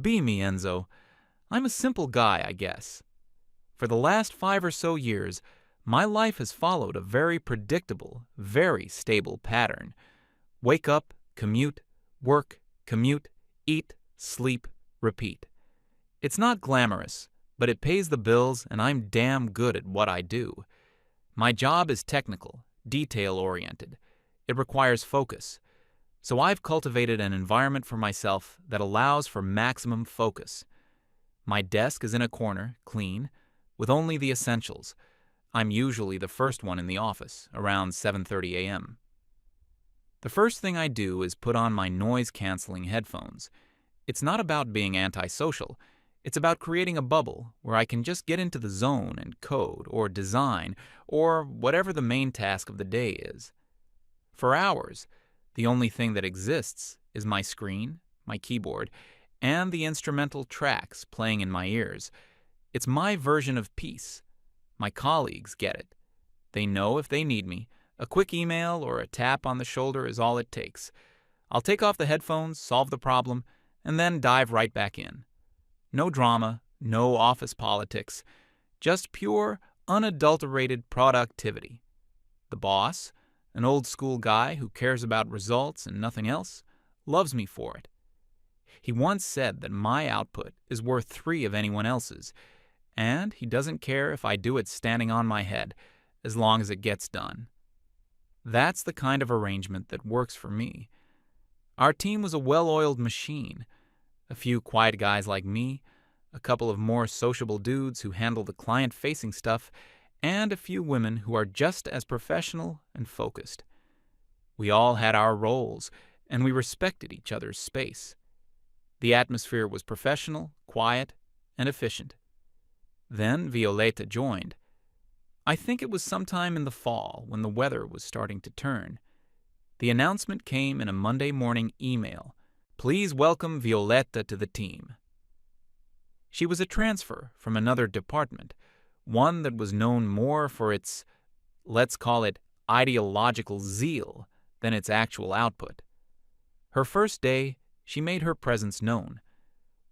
Be me, Enzo. I'm a simple guy, I guess. For the last 5 or so years, my life has followed a very predictable, very stable pattern. Wake up, commute, work, commute, eat, sleep, repeat. It's not glamorous, but it pays the bills and I'm damn good at what I do. My job is technical, detail-oriented. It requires focus. So I've cultivated an environment for myself that allows for maximum focus. My desk is in a corner, clean, with only the essentials. I'm usually the first one in the office, around 7:30 a.m. The first thing I do is put on my noise-canceling headphones. It's not about being antisocial. It's about creating a bubble where I can just get into the zone and code or design or whatever the main task of the day is. For hours, the only thing that exists is my screen, my keyboard, and the instrumental tracks playing in my ears. It's my version of peace. My colleagues get it. They know if they need me. A quick email or a tap on the shoulder is all it takes. I'll take off the headphones, solve the problem, and then dive right back in. No drama, no office politics, just pure, unadulterated productivity. The boss, an old-school guy who cares about results and nothing else, loves me for it. He once said that my output is worth 3 of anyone else's, and he doesn't care if I do it standing on my head, as long as it gets done. That's the kind of arrangement that works for me. Our team was a well-oiled machine. A few quiet guys like me, a couple of more sociable dudes who handle the client-facing stuff, and a few women who are just as professional and focused. We all had our roles, and we respected each other's space. The atmosphere was professional, quiet, and efficient. Then Violeta joined. I think it was sometime in the fall when the weather was starting to turn. The announcement came in a Monday morning email. Please welcome Violeta to the team. She was a transfer from another department, one that was known more for its, let's call it, ideological zeal than its actual output. Her first day, she made her presence known.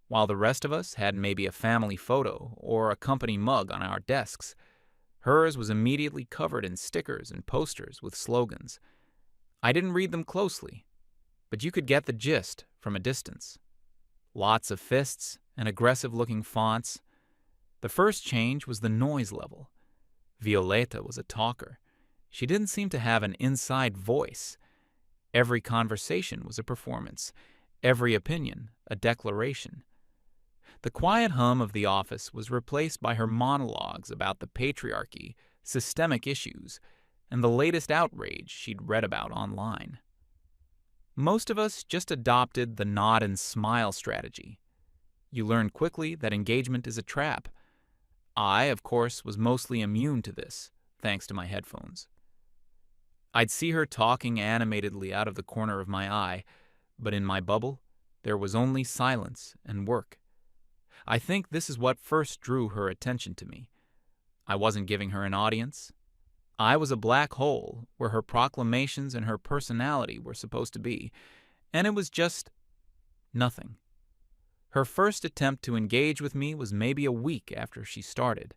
While the rest of us had maybe a family photo or a company mug on our desks, hers was immediately covered in stickers and posters with slogans. I didn't read them closely, but you could get the gist from a distance. Lots of fists and aggressive-looking fonts. The first change was the noise level. Violeta was a talker. She didn't seem to have an inside voice. Every conversation was a performance, every opinion a declaration. The quiet hum of the office was replaced by her monologues about the patriarchy, systemic issues, and the latest outrage she'd read about online. Most of us just adopted the nod and smile strategy. You learn quickly that engagement is a trap. I, of course, was mostly immune to this, thanks to my headphones. I'd see her talking animatedly out of the corner of my eye, but in my bubble, there was only silence and work. I think this is what first drew her attention to me. I wasn't giving her an audience. I was a black hole where her proclamations and her personality were supposed to be, and it was just nothing. Her first attempt to engage with me was maybe a week after she started.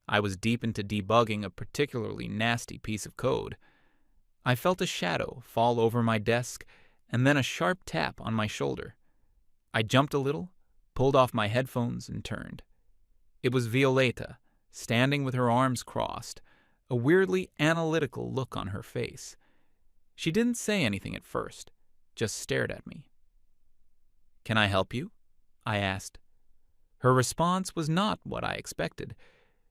I was deep into debugging a particularly nasty piece of code. I felt a shadow fall over my desk and then a sharp tap on my shoulder. I jumped a little, pulled off my headphones, and turned. It was Violeta, standing with her arms crossed, a weirdly analytical look on her face. She didn't say anything at first, just stared at me. "Can I help you?" I asked. Her response was not what I expected.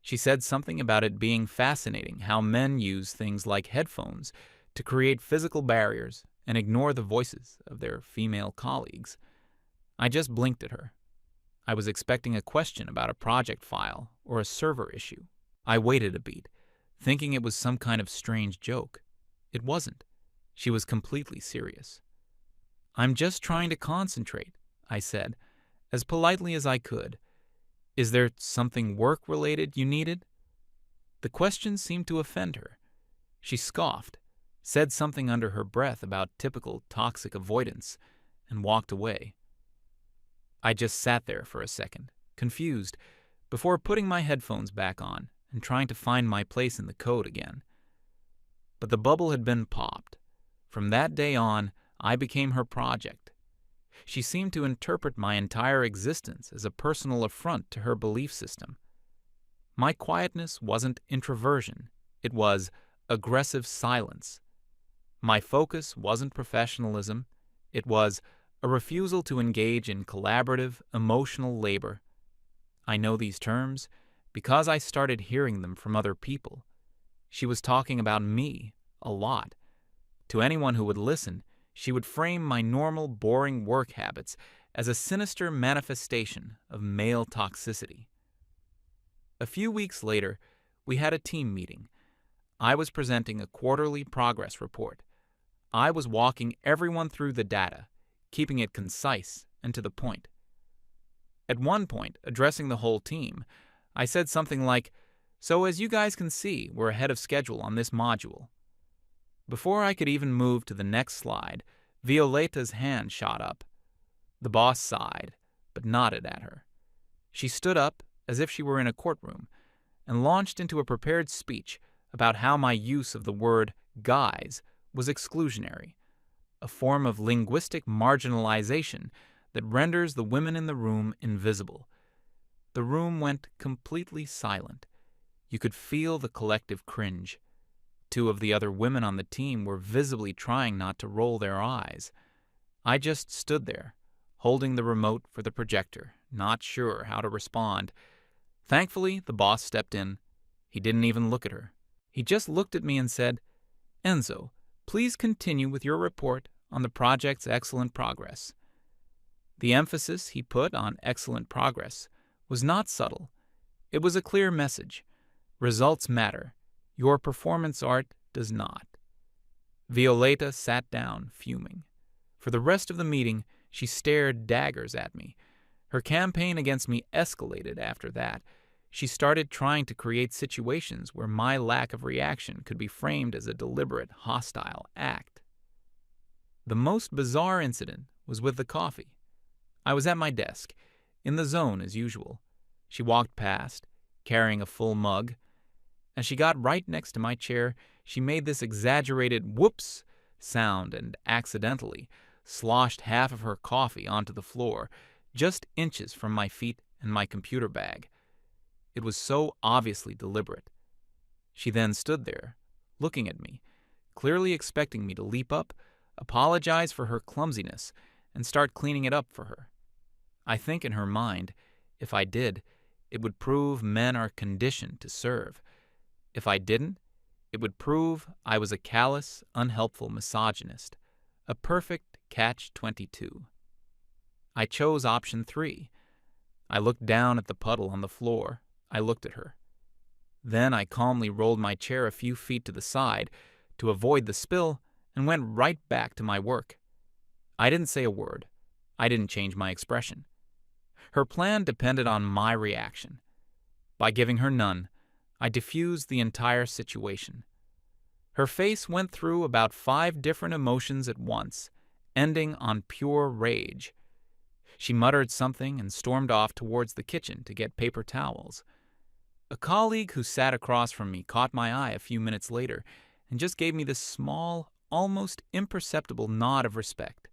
She said something about it being fascinating how men use things like headphones to create physical barriers and ignore the voices of their female colleagues. I just blinked at her. I was expecting a question about a project file or a server issue. I waited a beat, thinking it was some kind of strange joke. It wasn't. She was completely serious. "I'm just trying to concentrate," I said, as politely as I could. "Is there something work-related you needed?" The question seemed to offend her. She scoffed, said something under her breath about typical toxic avoidance, and walked away. I just sat there for a second, confused, before putting my headphones back on and trying to find my place in the code again. But the bubble had been popped. From that day on, I became her project. She seemed to interpret my entire existence as a personal affront to her belief system. My quietness wasn't introversion, it was aggressive silence. My focus wasn't professionalism, it was a refusal to engage in collaborative, emotional labor. I know these terms because I started hearing them from other people. She was talking about me a lot. To anyone who would listen, she would frame my normal, boring work habits as a sinister manifestation of male toxicity. A few weeks later, we had a team meeting. I was presenting a quarterly progress report. I was walking everyone through the data, keeping it concise and to the point. At one point, addressing the whole team, I said something like, "So as you guys can see, we're ahead of schedule on this module." Before I could even move to the next slide, Violeta's hand shot up. The boss sighed, but nodded at her. She stood up, as if she were in a courtroom, and launched into a prepared speech about how my use of the word guys was exclusionary, a form of linguistic marginalization that renders the women in the room invisible. The room went completely silent. You could feel the collective cringe. Two of the other women on the team were visibly trying not to roll their eyes. I just stood there, holding the remote for the projector, not sure how to respond. Thankfully, the boss stepped in. He didn't even look at her. He just looked at me and said, "Enzo, please continue with your report on the project's excellent progress." The emphasis he put on excellent progress was not subtle. It was a clear message. Results matter. Your performance art does not. Violeta sat down, fuming. For the rest of the meeting, she stared daggers at me. Her campaign against me escalated after that. She started trying to create situations where my lack of reaction could be framed as a deliberate, hostile act. The most bizarre incident was with the coffee. I was at my desk, in the zone as usual. She walked past, carrying a full mug. As she got right next to my chair, she made this exaggerated whoops sound and accidentally sloshed half of her coffee onto the floor, just inches from my feet and my computer bag. It was so obviously deliberate. She then stood there, looking at me, clearly expecting me to leap up, apologize for her clumsiness, and start cleaning it up for her. I think in her mind, if I did, it would prove men are conditioned to serve. If I didn't, it would prove I was a callous, unhelpful misogynist, a perfect catch-22. I chose option 3. I looked down at the puddle on the floor. I looked at her. Then I calmly rolled my chair a few feet to the side to avoid the spill and went right back to my work. I didn't say a word. I didn't change my expression. Her plan depended on my reaction. By giving her none, I diffused the entire situation. Her face went through about 5 different emotions at once, ending on pure rage. She muttered something and stormed off towards the kitchen to get paper towels. A colleague who sat across from me caught my eye a few minutes later and just gave me this small, almost imperceptible nod of respect.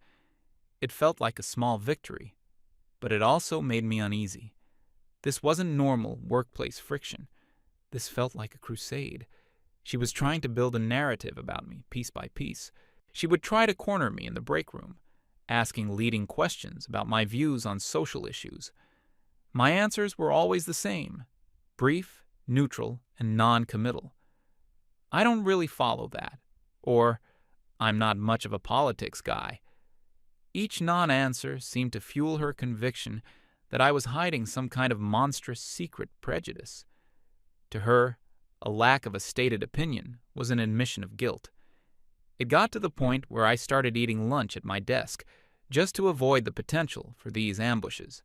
It felt like a small victory, but it also made me uneasy. This wasn't normal workplace friction. This felt like a crusade. She was trying to build a narrative about me, piece by piece. She would try to corner me in the break room, asking leading questions about my views on social issues. My answers were always the same: brief, neutral, and non-committal. I don't really follow that, or I'm not much of a politics guy. Each non-answer seemed to fuel her conviction that I was hiding some kind of monstrous secret prejudice. To her, a lack of a stated opinion was an admission of guilt. It got to the point where I started eating lunch at my desk, just to avoid the potential for these ambushes.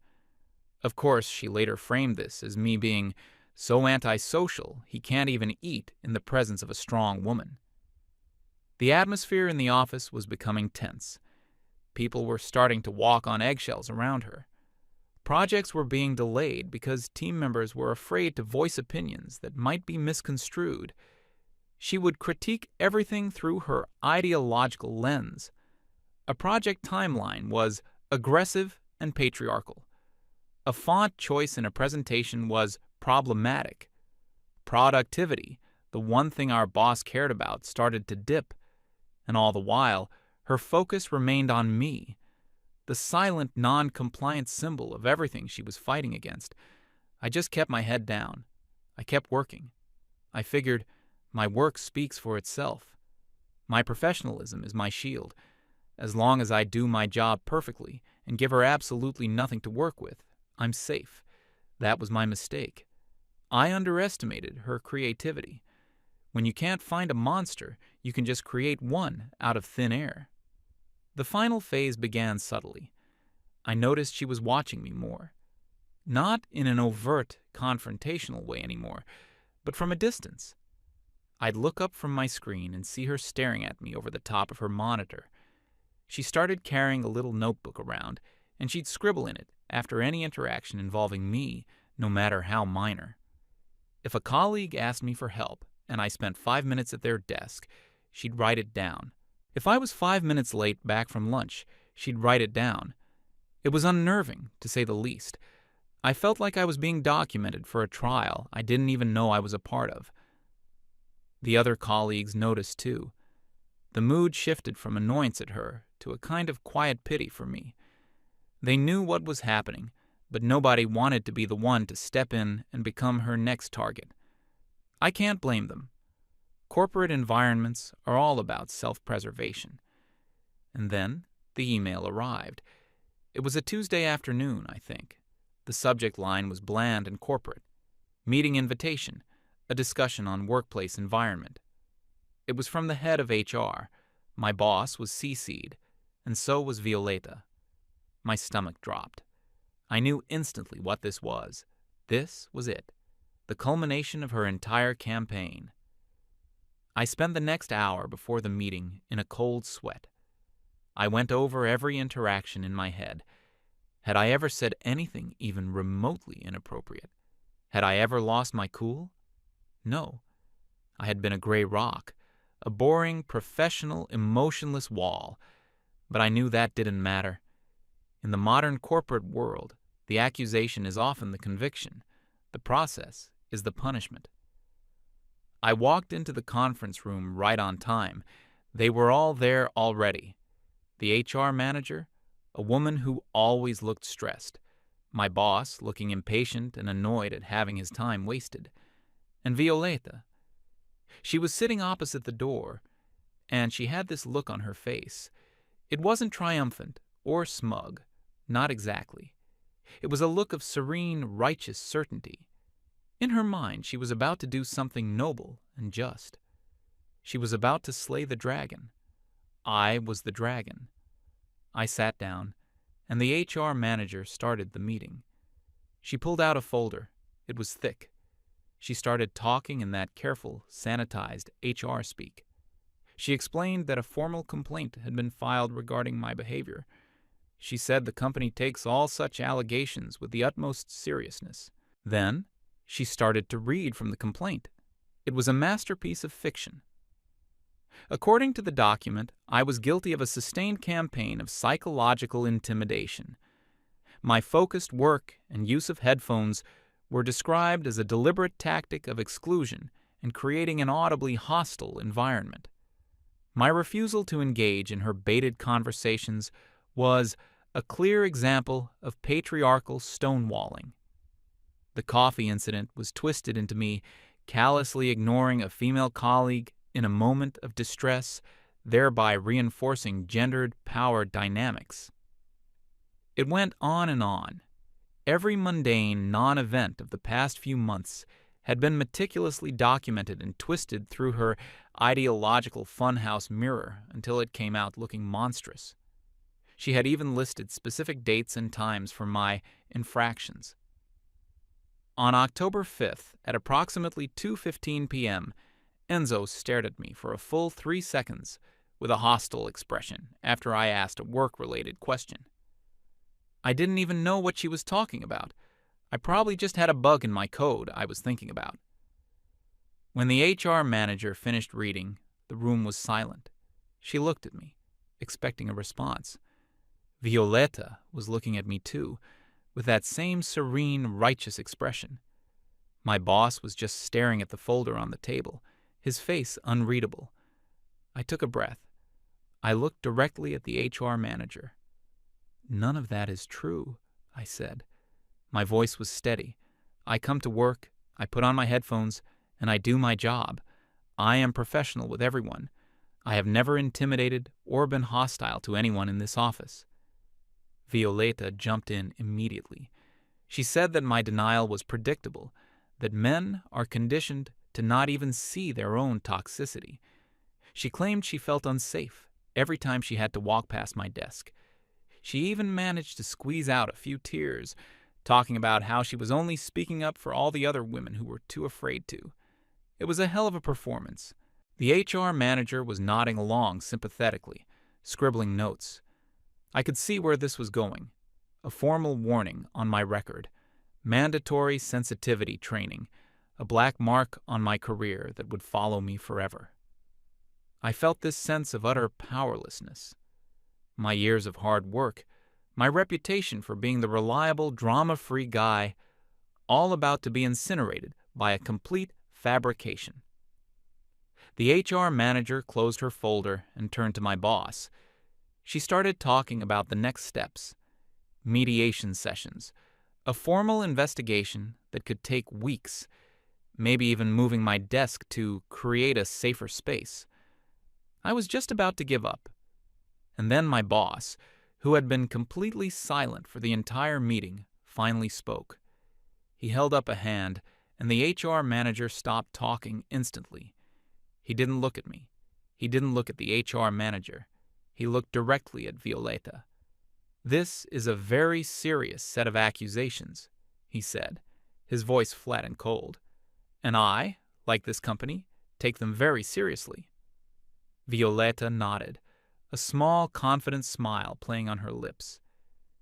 Of course, she later framed this as me being so antisocial he can't even eat in the presence of a strong woman. The atmosphere in the office was becoming tense. People were starting to walk on eggshells around her. Projects were being delayed because team members were afraid to voice opinions that might be misconstrued. She would critique everything through her ideological lens. A project timeline was aggressive and patriarchal. A font choice in a presentation was problematic. Productivity, the one thing our boss cared about, started to dip. And all the while, her focus remained on me, the silent, non-compliant symbol of everything she was fighting against. I just kept my head down. I kept working. I figured, my work speaks for itself. My professionalism is my shield. As long as I do my job perfectly and give her absolutely nothing to work with, I'm safe. That was my mistake. I underestimated her creativity. When you can't find a monster, you can just create one out of thin air. The final phase began subtly. I noticed she was watching me more. Not in an overt, confrontational way anymore, but from a distance. I'd look up from my screen and see her staring at me over the top of her monitor. She started carrying a little notebook around, and she'd scribble in it after any interaction involving me, no matter how minor. If a colleague asked me for help, and I spent 5 minutes at their desk, she'd write it down. If I was 5 minutes late back from lunch, she'd write it down. It was unnerving, to say the least. I felt like I was being documented for a trial I didn't even know I was a part of. The other colleagues noticed too. The mood shifted from annoyance at her to a kind of quiet pity for me. They knew what was happening, but nobody wanted to be the one to step in and become her next target. I can't blame them. Corporate environments are all about self-preservation. And then the email arrived. It was a Tuesday afternoon, I think. The subject line was bland and corporate. Meeting invitation, a discussion on workplace environment. It was from the head of HR. My boss was CC'd, and so was Violeta. My stomach dropped. I knew instantly what this was. This was it, the culmination of her entire campaign. I spent the next hour before the meeting in a cold sweat. I went over every interaction in my head. Had I ever said anything even remotely inappropriate? Had I ever lost my cool? No. I had been a gray rock, a boring, professional, emotionless wall. But I knew that didn't matter. In the modern corporate world, the accusation is often the conviction. The process is the punishment. I walked into the conference room right on time. They were all there already. The HR manager, a woman who always looked stressed. My boss, looking impatient and annoyed at having his time wasted. And Violeta. She was sitting opposite the door, and she had this look on her face. It wasn't triumphant or smug, not exactly. It was a look of serene, righteous certainty. In her mind, she was about to do something noble and just. She was about to slay the dragon. I was the dragon. I sat down, and the HR manager started the meeting. She pulled out a folder. It was thick. She started talking in that careful, sanitized HR speak. She explained that a formal complaint had been filed regarding my behavior. She said the company takes all such allegations with the utmost seriousness. Then, she started to read from the complaint. It was a masterpiece of fiction. According to the document, I was guilty of a sustained campaign of psychological intimidation. My focused work and use of headphones were described as a deliberate tactic of exclusion and creating an audibly hostile environment. My refusal to engage in her baited conversations was a clear example of patriarchal stonewalling. The coffee incident was twisted into me callously ignoring a female colleague in a moment of distress, thereby reinforcing gendered power dynamics. It went on and on. Every mundane non-event of the past few months had been meticulously documented and twisted through her ideological funhouse mirror until it came out looking monstrous. She had even listed specific dates and times for my infractions. On October 5th, at approximately 2:15 p.m., Enzo stared at me for a full 3 seconds with a hostile expression after I asked a work-related question. I didn't even know what she was talking about. I probably just had a bug in my code I was thinking about. When the HR manager finished reading, the room was silent. She looked at me, expecting a response. Violeta was looking at me too, with that same serene, righteous expression. My boss was just staring at the folder on the table, his face unreadable. I took a breath. I looked directly at the HR manager. "None of that is true," I said. My voice was steady. "I come to work, I put on my headphones, and I do my job. I am professional with everyone. I have never intimidated or been hostile to anyone in this office." Violeta jumped in immediately. She said that my denial was predictable, that men are conditioned to not even see their own toxicity. She claimed she felt unsafe every time she had to walk past my desk. She even managed to squeeze out a few tears, talking about how she was only speaking up for all the other women who were too afraid to. It was a hell of a performance. The HR manager was nodding along sympathetically, scribbling notes. I could see where this was going. A formal warning on my record, mandatory sensitivity training, a black mark on my career that would follow me forever. I felt this sense of utter powerlessness. My years of hard work, my reputation for being the reliable, drama-free guy, all about to be incinerated by a complete fabrication. The HR manager closed her folder and turned to my boss. She started talking about the next steps, mediation sessions, a formal investigation that could take weeks, maybe even moving my desk to create a safer space. I was just about to give up. And then my boss, who had been completely silent for the entire meeting, finally spoke. He held up a hand, and the HR manager stopped talking instantly. He didn't look at me. He didn't look at the HR manager. He looked directly at Violeta. "This is a very serious set of accusations," he said, his voice flat and cold. "And I, like this company, take them very seriously." Violeta nodded, a small, confident smile playing on her lips.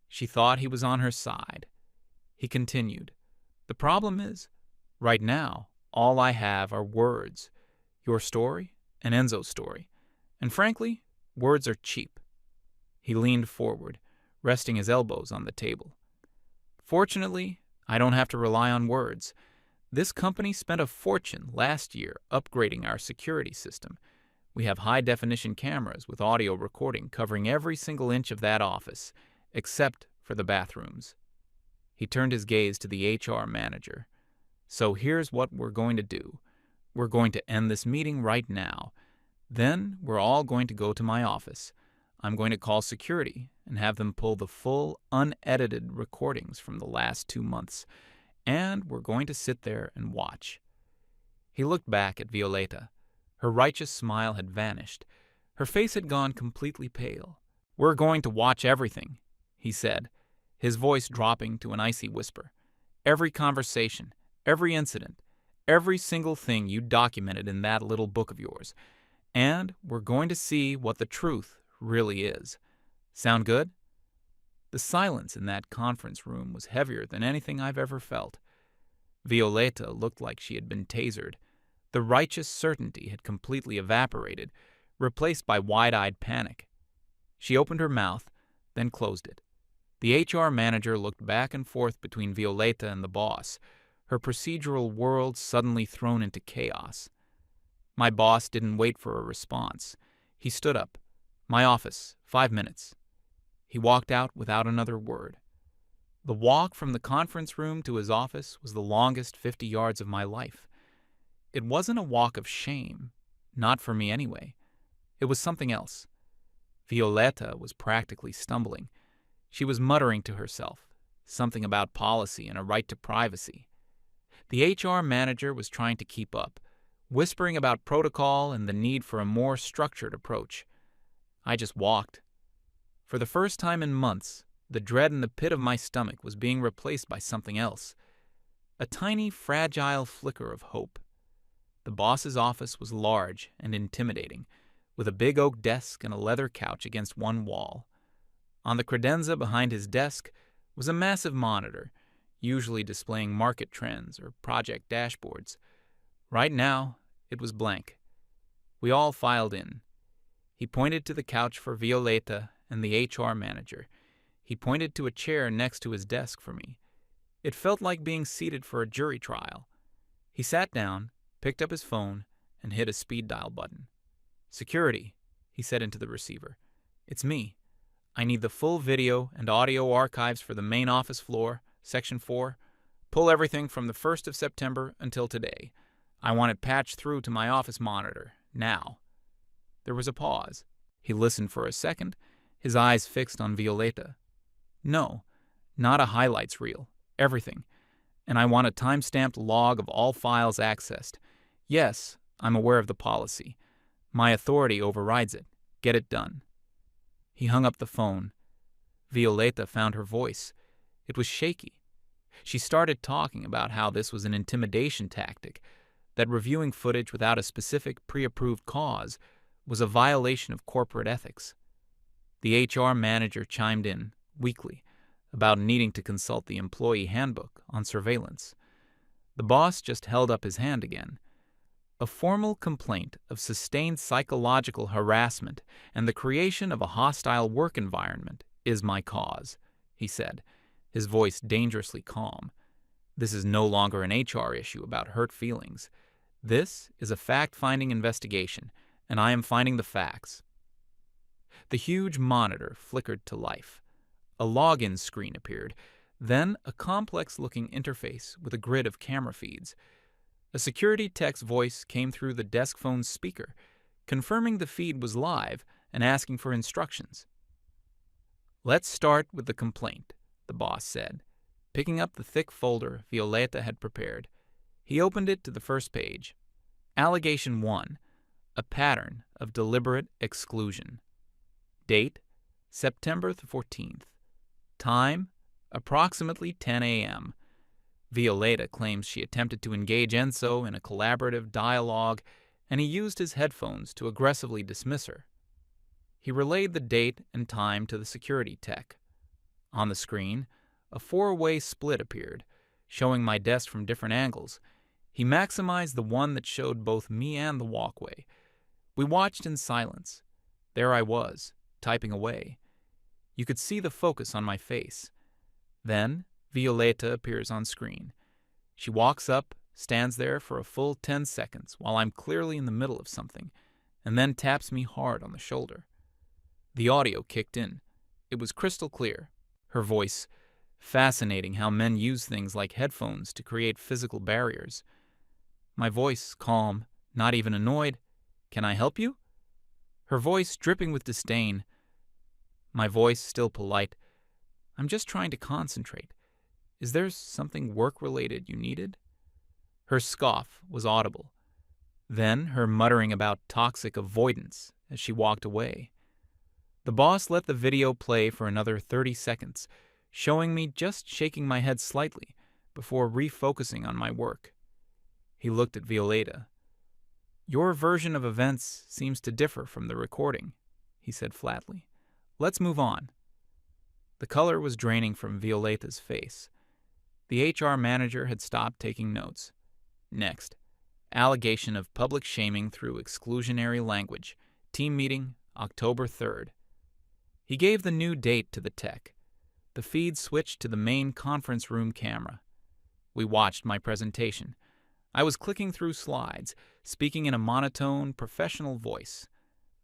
She thought he was on her side. He continued, "The problem is, right now, all I have are words. Your story and Enzo's story. And frankly, words are cheap." He leaned forward, resting his elbows on the table. "Fortunately, I don't have to rely on words. This company spent a fortune last year upgrading our security system. We have high-definition cameras with audio recording covering every single inch of that office, except for the bathrooms." He turned his gaze to the HR manager. "So here's what we're going to do. We're going to end this meeting right now. Then we're all going to go to my office. I'm going to call security and have them pull the full, unedited recordings from the last 2 months, and we're going to sit there and watch." He looked back at Violeta. Her righteous smile had vanished. Her face had gone completely pale. "We're going to watch everything," he said, his voice dropping to an icy whisper. "Every conversation, every incident, every single thing you documented in that little book of yours. And we're going to see what the truth really is. Sound good?" The silence in that conference room was heavier than anything I've ever felt. Violeta looked like she had been tasered. The righteous certainty had completely evaporated, replaced by wide-eyed panic. She opened her mouth, then closed it. The HR manager looked back and forth between Violeta and the boss, her procedural world suddenly thrown into chaos. My boss didn't wait for a response. He stood up. "My office, 5 minutes." He walked out without another word. The walk from the conference room to his office was the longest 50 yards of my life. It wasn't a walk of shame, not for me anyway. It was something else. Violeta was practically stumbling. She was muttering to herself, something about policy and a right to privacy. The HR manager was trying to keep up, whispering about protocol and the need for a more structured approach. I just walked. For the first time in months, the dread in the pit of my stomach was being replaced by something else. A tiny, fragile flicker of hope. The boss's office was large and intimidating, with a big oak desk and a leather couch against one wall. On the credenza behind his desk, was a massive monitor, usually displaying market trends or project dashboards. Right now, it was blank. We all filed in. He pointed to the couch for Violeta and the HR manager. He pointed to a chair next to his desk for me. It felt like being seated for a jury trial. He sat down, picked up his phone, and hit a speed dial button. "Security," he said into the receiver. "It's me. I need the full video and audio archives for the main office floor, Section 4. Pull everything from the 1st of September until today. I want it patched through to my office monitor, now." There was a pause. He listened for a second, his eyes fixed on Violeta. "No, not a highlights reel. Everything. And I want a time-stamped log of all files accessed. Yes, I'm aware of the policy. My authority overrides it. Get it done." He hung up the phone. Violeta found her voice. It was shaky. She started talking about how this was an intimidation tactic, that reviewing footage without a specific pre-approved cause was a violation of corporate ethics. The HR manager chimed in, weakly, about needing to consult the employee handbook on surveillance. The boss just held up his hand again. "A formal complaint of sustained psychological harassment and the creation of a hostile work environment is my cause," he said, his voice dangerously calm. "This is no longer an HR issue about hurt feelings. This is a fact-finding investigation, and I am finding the facts." The huge monitor flickered to life. A login screen appeared, then a complex-looking interface with a grid of camera feeds. A security tech's voice came through the desk phone's speaker, confirming the feed was live and asking for instructions. "Let's start with the complaint," the boss said, picking up the thick folder Violeta had prepared. He opened it to the first page. Allegation 1. A pattern of deliberate exclusion. Date, September 14th. Time, approximately 10 a.m. Violeta claims she attempted to engage Enzo in a collaborative dialogue, and he used his headphones to aggressively dismiss her. He relayed the date and time to the security tech. On the screen, a 4-way split appeared, showing my desk from different angles. He maximized the one that showed both me and the walkway. We watched in silence. There I was, typing away. You could see the focus on my face. Then, Violeta appears on screen. She walks up, stands there for a full 10 seconds while I'm clearly in the middle of something, and then taps me hard on the shoulder. The audio kicked in. It was crystal clear. Her voice, fascinating how men use things like headphones to create physical barriers. My voice, calm, not even annoyed. "Can I help you?" Her voice dripping with disdain. My voice still polite. "I'm just trying to concentrate. Is there something work-related you needed?" Her scoff was audible. Then her muttering about toxic avoidance as she walked away. The boss let the video play for another 30 seconds, showing me just shaking my head slightly before refocusing on my work. He looked at Violeta. "Your version of events seems to differ from the recording," he said flatly. "Let's move on." The color was draining from Violeta's face. The HR manager had stopped taking notes. Next, allegation of public shaming through exclusionary language. Team meeting, October 3rd. He gave the new date to the tech. The feed switched to the main conference room camera. We watched my presentation. I was clicking through slides, speaking in a monotone, professional voice.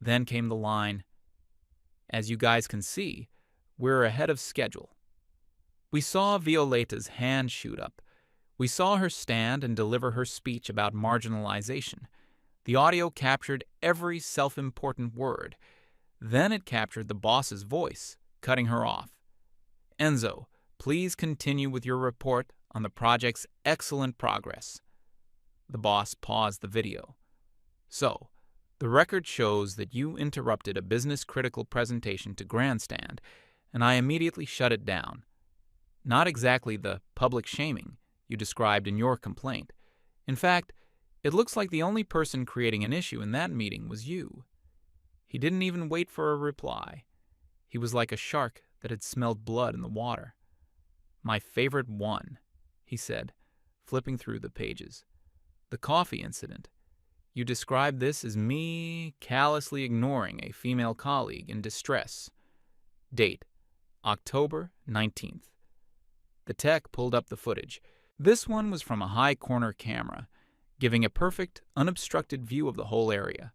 Then came the line, "As you guys can see, we're ahead of schedule." We saw Violeta's hand shoot up. We saw her stand and deliver her speech about marginalization. The audio captured every self-important word. Then it captured the boss's voice, cutting her off. "Enzo, please continue with your report on the project's excellent progress." The boss paused the video. "So, the record shows that you interrupted a business-critical presentation to grandstand, and I immediately shut it down. Not exactly the public shaming you described in your complaint. In fact, it looks like the only person creating an issue in that meeting was you." He didn't even wait for a reply. He was like a shark that had smelled blood in the water. My favorite one, he said, flipping through the pages. The coffee incident. You described this as me callously ignoring a female colleague in distress. Date, October 19th. The tech pulled up the footage. This one was from a high-corner camera, giving a perfect, unobstructed view of the whole area.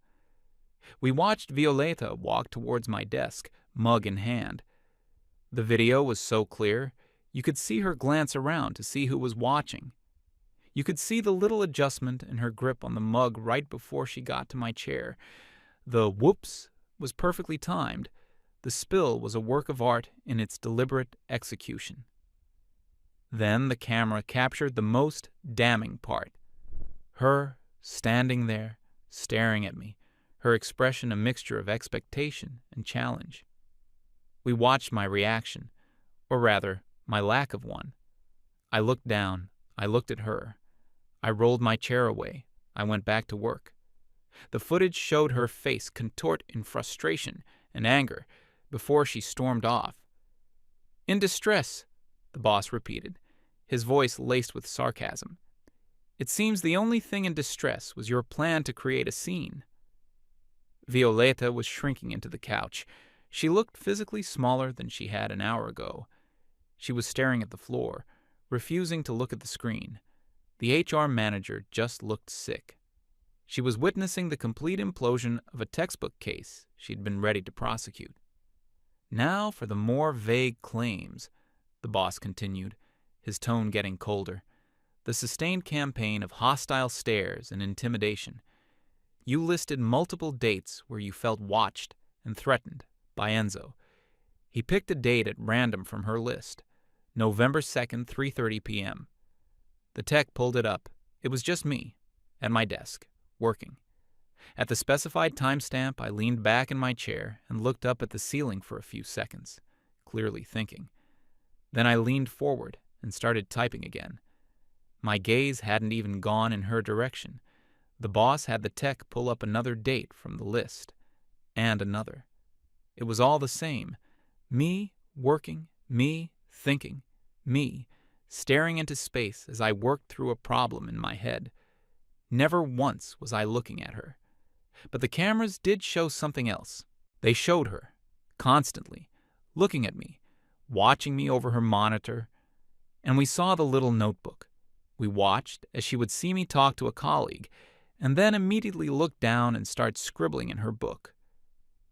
We watched Violeta walk towards my desk, mug in hand. The video was so clear, you could see her glance around to see who was watching. You could see the little adjustment in her grip on the mug right before she got to my chair. The whoops was perfectly timed. The spill was a work of art in its deliberate execution. Then the camera captured the most damning part. Her standing there, staring at me, her expression a mixture of expectation and challenge. We watched my reaction, or rather, my lack of one. I looked down. I looked at her. I rolled my chair away. I went back to work. The footage showed her face contort in frustration and anger before she stormed off. In distress, the boss repeated, his voice laced with sarcasm. It seems the only thing in distress was your plan to create a scene. Violeta was shrinking into the couch. She looked physically smaller than she had an hour ago. She was staring at the floor, refusing to look at the screen. The HR manager just looked sick. She was witnessing the complete implosion of a textbook case she'd been ready to prosecute. Now for the more vague claims, the boss continued, his tone getting colder. The sustained campaign of hostile stares and intimidation. You listed multiple dates where you felt watched and threatened by Enzo. He picked a date at random from her list, November 2nd, 3:30 p.m. The tech pulled it up. It was just me, at my desk, working. At the specified timestamp, I leaned back in my chair and looked up at the ceiling for a few seconds, clearly thinking. Then I leaned forward and started typing again. My gaze hadn't even gone in her direction. The boss had the tech pull up another date from the list, and another. It was all the same. Me working, me thinking, me staring into space as I worked through a problem in my head. Never once was I looking at her. But the cameras did show something else. They showed her, constantly, looking at me, watching me over her monitor, and we saw the little notebook. We watched as she would see me talk to a colleague, and then immediately look down and start scribbling in her book.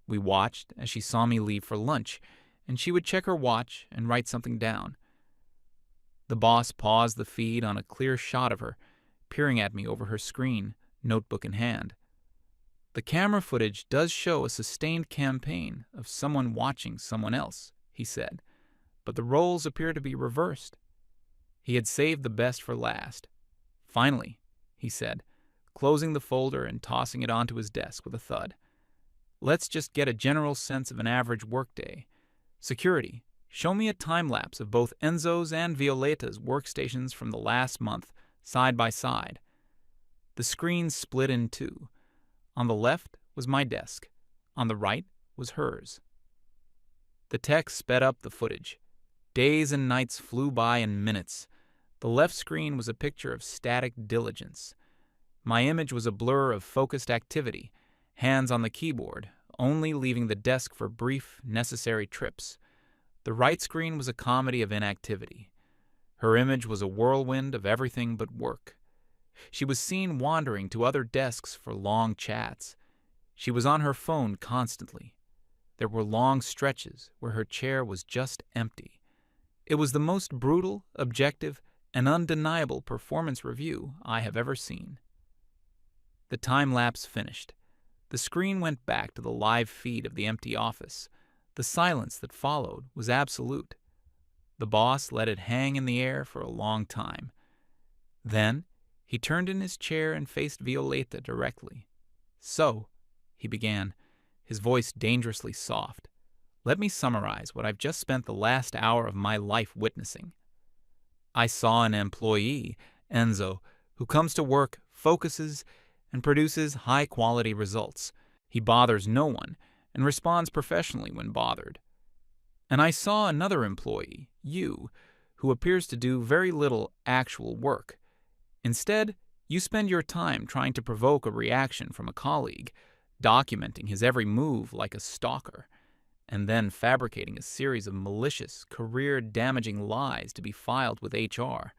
We watched as she saw me leave for lunch, and she would check her watch and write something down. The boss paused the feed on a clear shot of her, peering at me over her screen, notebook in hand. The camera footage does show a sustained campaign of someone watching someone else, he said, but the roles appear to be reversed. He had saved the best for last. Finally, he said, closing the folder and tossing it onto his desk with a thud. Let's just get a general sense of an average workday. Security, show me a time-lapse of both Enzo's and Violeta's workstations from the last month, side by side. The screen split in two. On the left was my desk. On the right was hers. The tech sped up the footage. Days and nights flew by in minutes. The left screen was a picture of static diligence. My image was a blur of focused activity, hands on the keyboard, only leaving the desk for brief, necessary trips. The right screen was a comedy of inactivity. Her image was a whirlwind of everything but work. She was seen wandering to other desks for long chats. She was on her phone constantly. There were long stretches where her chair was just empty. It was the most brutal, objective, and undeniable performance review I have ever seen. The time-lapse finished. The screen went back to the live feed of the empty office. The silence that followed was absolute. The boss let it hang in the air for a long time. Then, he turned in his chair and faced Violeta directly. So, he began, his voice dangerously soft. Let me summarize what I've just spent the last hour of my life witnessing. I saw an employee, Enzo, who comes to work, focuses, and produces high-quality results. He bothers no one and responds professionally when bothered. And I saw another employee, you, who appears to do very little actual work. Instead, you spend your time trying to provoke a reaction from a colleague, documenting his every move like a stalker, and then fabricating a series of malicious, career-damaging lies to be filed with HR.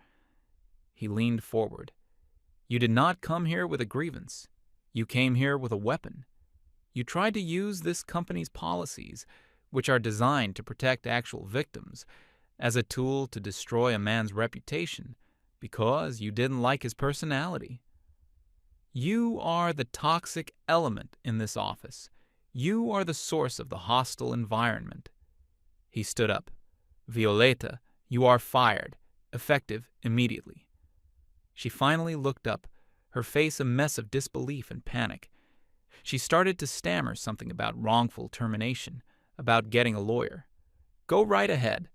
He leaned forward. You did not come here with a grievance. You came here with a weapon. You tried to use this company's policies, which are designed to protect actual victims, as a tool to destroy a man's reputation because you didn't like his personality. You are the toxic element in this office. You are the source of the hostile environment. He stood up. Violeta, you are fired, effective immediately. She finally looked up, her face a mess of disbelief and panic. She started to stammer something about wrongful termination, about getting a lawyer. Go right ahead,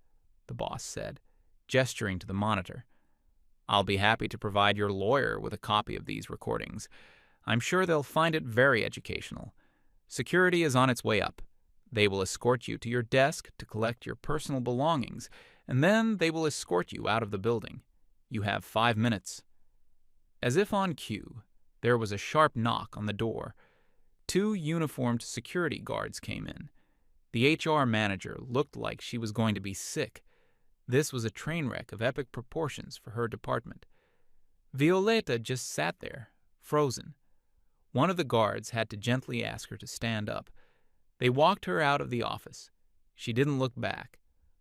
the boss said, gesturing to the monitor. I'll be happy to provide your lawyer with a copy of these recordings. I'm sure they'll find it very educational. Security is on its way up. They will escort you to your desk to collect your personal belongings, and then they will escort you out of the building. You have 5 minutes. As if on cue, there was a sharp knock on the door. 2 uniformed security guards came in. The HR manager looked like she was going to be sick. This was a train wreck of epic proportions for her department. Violeta just sat there, frozen. One of the guards had to gently ask her to stand up. They walked her out of the office. She didn't look back.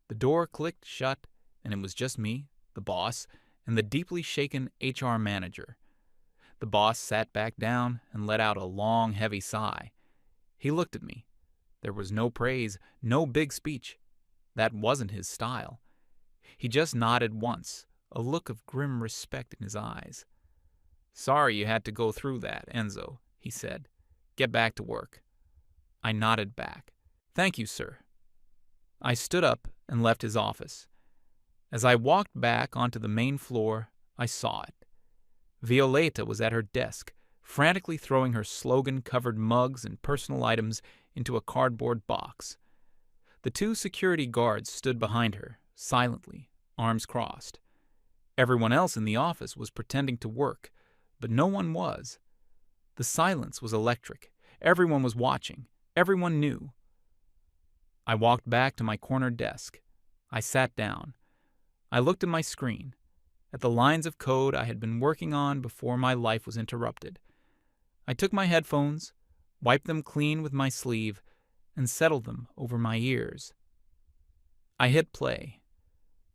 The door clicked shut, and it was just me, the boss, and the deeply shaken HR manager. The boss sat back down and let out a long, heavy sigh. He looked at me. There was no praise, no big speech. That wasn't his style. He just nodded once, a look of grim respect in his eyes. Sorry you had to go through that, Enzo, he said. Get back to work. I nodded back. Thank you, sir. I stood up and left his office. As I walked back onto the main floor, I saw it. Violeta was at her desk, frantically throwing her slogan-covered mugs and personal items into a cardboard box. The 2 security guards stood behind her, silently, arms crossed. Everyone else in the office was pretending to work, but no one was. The silence was electric. Everyone was watching. Everyone knew. I walked back to my corner desk. I sat down. I looked at my screen, at the lines of code I had been working on before my life was interrupted. I took my headphones, wiped them clean with my sleeve, and settled them over my ears. I hit play.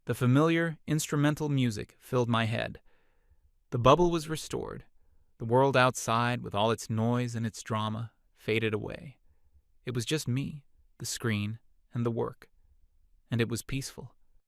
The familiar instrumental music filled my head. The bubble was restored. The world outside, with all its noise and its drama, faded away. It was just me, the screen, and the work. And it was peaceful.